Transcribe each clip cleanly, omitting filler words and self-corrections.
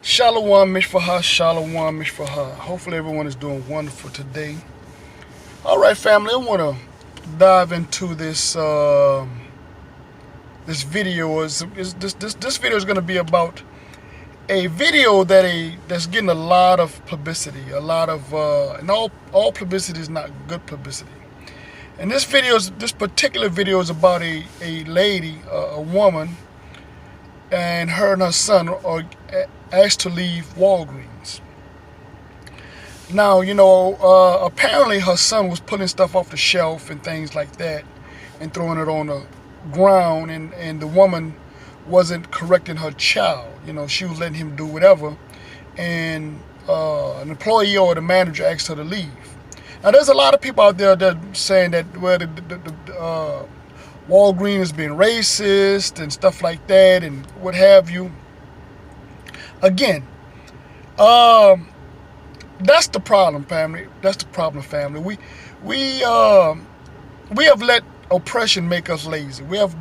Shalom, Mishpaha, Shalom, Mishpaha. Hopefully everyone is doing wonderful today. All right, family, I want to dive into this video. This video is going to be about a video that's getting a lot of publicity, and all publicity is not good publicity. And this particular video is about a lady, a woman, and her son are asked to leave Walgreens. Now, apparently her son was pulling stuff off the shelf and things like that and throwing it on the ground, and the woman wasn't correcting her child. She was letting him do whatever, and an employee or the manager asked her to leave. Now, there's a lot of people out there that are saying that, well, Walgreens is being racist and stuff like that and what have you. Again, that's the problem, family. That's the problem, family. We have let oppression make us lazy. We have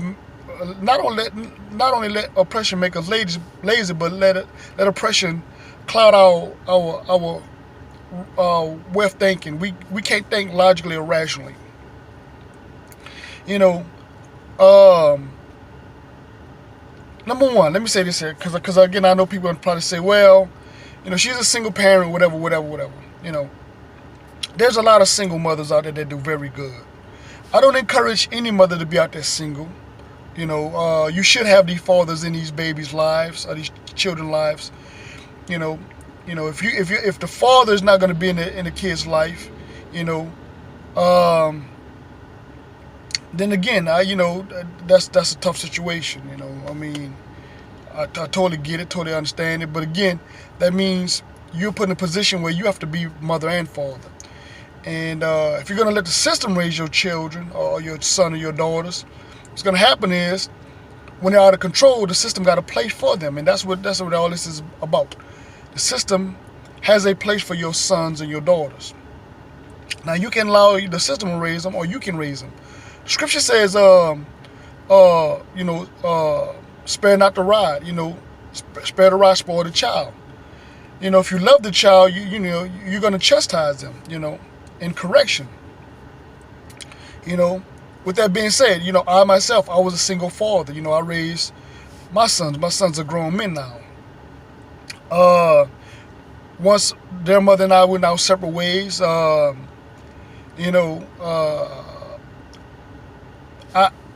not only let oppression make us lazy, but let oppression cloud our way of thinking. We can't think logically or rationally. Number one, let me say this here, because again, I know people probably say, well, she's a single parent, whatever. There's a lot of single mothers out there that do very good. I don't encourage any mother to be out there single. You should have these fathers in these babies' lives, or these children's lives. If the father is not going to be in the kid's life, then again, that's a tough situation. I totally get it, totally understand it. But again, that means you're put in a position where you have to be mother and father. And if you're going to let the system raise your children or your son or your daughters, what's going to happen is when they're out of control, the system got a place for them. And that's what all this is about. The system has a place for your sons and your daughters. Now, you can allow the system to raise them, or you can raise them. Scripture says, spare not the rod, spare the rod, spoil the child. If you love the child, you're going to chastise them, in correction. With that being said, I myself, I was a single father. I raised my sons. My sons are grown men now. Once their mother and I went our separate ways,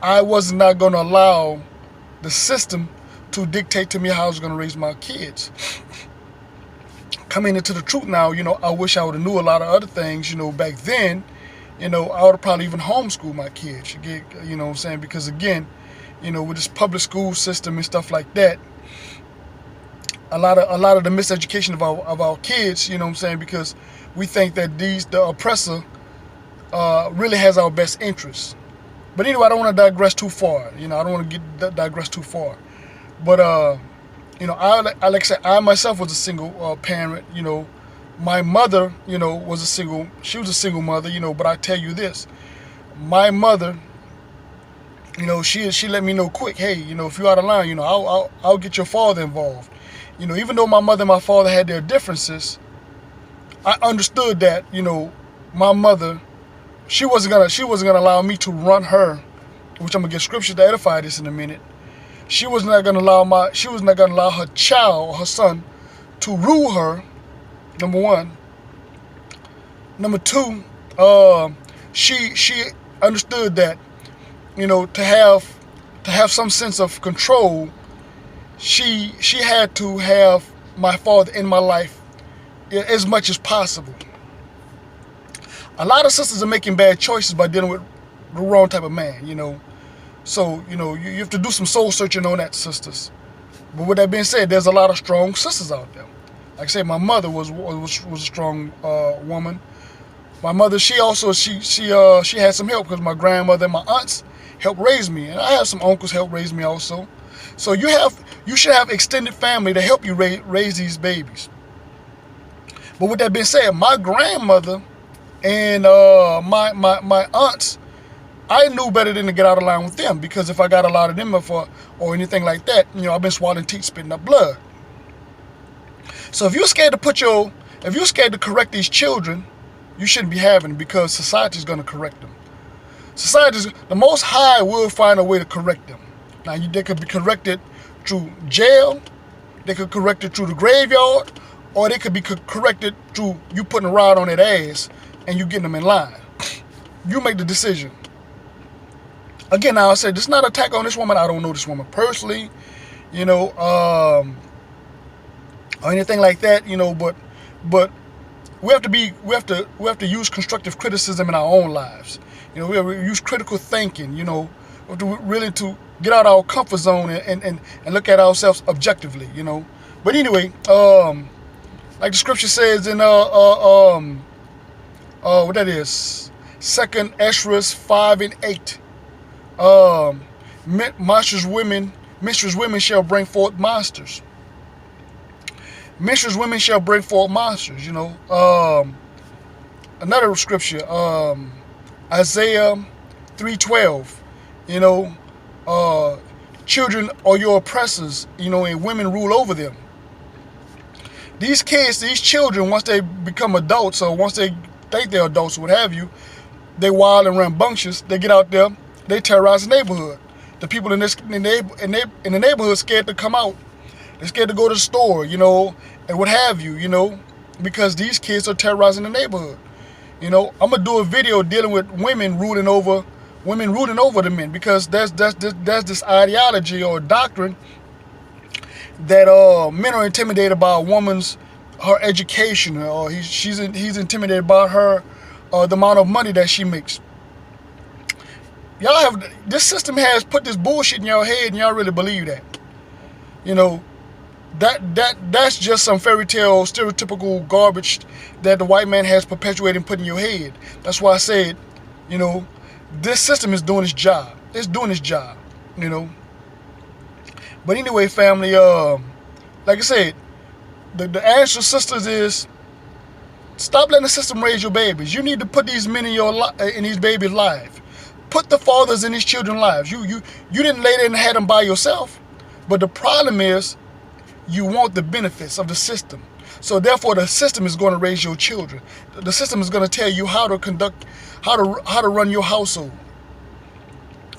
I was not going to allow the system to dictate to me how I was going to raise my kids. Coming into the truth now, I wish I would have knew a lot of other things, back then. I would have probably even homeschooled my kids, what I'm saying? Because again, with this public school system and stuff like that, a lot of the miseducation of our kids, what I'm saying? Because we think that the oppressor really has our best interests. But anyway, I don't want to digress too far. I don't want to digress too far. But I like I said, I myself was a single parent. My mother, was a single. She was a single mother. But I tell you this, my mother, she let me know quick. Hey, if you're out of line, I'll get your father involved. Even though my mother and my father had their differences, I understood that my mother, she wasn't gonna allow me to run her, which I'm gonna get scripture to edify this in a minute. She was not gonna allow her child or her son to rule her. Number one. Number two, she understood that, to have some sense of control, she had to have my father in my life as much as possible. A lot of sisters are making bad choices by dealing with the wrong type of man, So, you have to do some soul searching on that, sisters. But with that being said, there's a lot of strong sisters out there. Like I said, my mother was a strong woman. My mother, she had some help because my grandmother and my aunts helped raise me, and I have some uncles help raise me also. So you should have extended family to help you raise these babies. But with that being said, my grandmother and my aunts, I knew better than to get out of line with them, because if I got a lot of them or anything like that, I've been swallowing teeth, spitting up blood. So if you're scared to correct these children, you shouldn't be having them, because society's going to correct them. The Most High will find a way to correct them. Now, they could be corrected through jail, they could correct it through the graveyard, or they could be corrected through you putting a rod on that ass and you getting them in line. You make the decision. Again, now I said, this is not an attack on this woman. I don't know this woman personally, or anything like that, but we have to use constructive criticism in our own lives. We have to use critical thinking. We have to really to get out of our comfort zone and look at ourselves objectively. But anyway, like the scripture says in what that is, 2nd Ezra 5:8. Monstrous women shall bring forth monsters. Menstruous women shall bring forth monsters. Another scripture, Isaiah 3:12. Children are your oppressors, and women rule over them. These children, once they become adults, or once they think they're adults, or what have you, they wild and rambunctious. They get out there, they terrorize the neighborhood. The people in the neighborhood scared to come out. They're scared to go to the store, and what have you, because these kids are terrorizing the neighborhood. I'm gonna do a video dealing with women ruling over the men, because there's this ideology or doctrine that men are intimidated by a woman's her education, or he's intimidated by her the amount of money that she makes. This system has put this bullshit in your head, and y'all really believe that. That's just some fairy tale, stereotypical garbage that the white man has perpetuated and put in your head. That's why I said, this system is doing its job. It's doing its job, But anyway, family, like I said, the answer, sisters, is stop letting the system raise your babies. You need to put these men in these babies' lives. Put the fathers in these children's lives. You didn't lay there and have them by yourself. But the problem is, you want the benefits of the system. So therefore, the system is going to raise your children. The system is going to tell you how to run your household.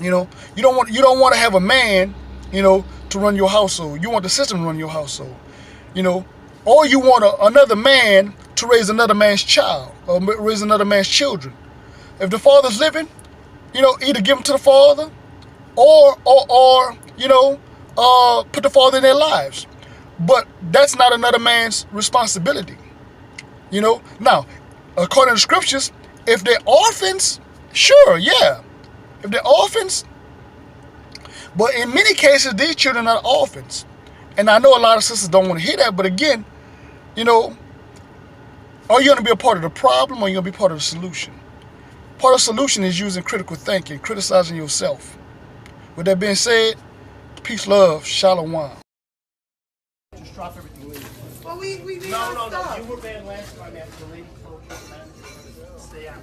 You don't want to have a man, to run your household. You want the system to run your household. Or you want another man to raise another man's child, or raise another man's children. If the father's living, either give them to the father, or put the father in their lives. But that's not another man's responsibility. Now, according to scriptures, if they're orphans, sure, yeah. If they're orphans, but in many cases, these children are orphans. And I know a lot of sisters don't want to hear that, but again, are you going to be a part of the problem, or are you going to be part of the solution? Part of the solution is using critical thinking, criticizing yourself. With that being said, peace, love, shalom. Just drop everything. Leave. Well, we need No. stuff. You were banned last time after the lady told you to man. Stay out.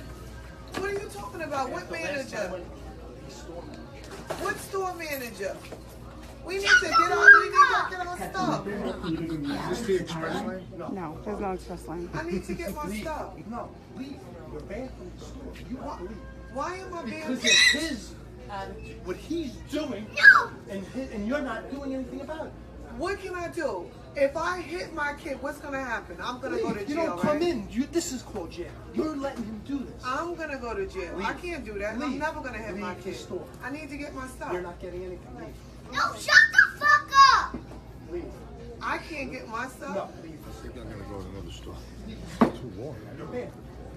What are you talking about? What manager? What store manager? We need to get our stuff. Is this the express lane? No, there's no express lane. I need to get my stuff. No, leave. You're banned from the store. You have to leave. Why am I being Because of his attitude, what he's doing, and you're not doing anything about it. What can I do? If I hit my kid, what's gonna happen? I'm gonna go to jail. You don't come right? in. This is called jail. You're letting him do this. I'm gonna go to jail. Leave. I can't do that. I'm Leave. never gonna hit my Leave the kid. store. I need to get my stuff. You're not getting anything. Leave. No, shut the fuck up! Leave. I can't get my stuff. No, leave. They're gonna go to another store. Too long. You're banned.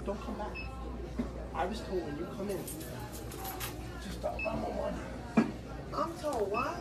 Don't come back. I was told when you come in, just stop. I'm on one. I'm told what?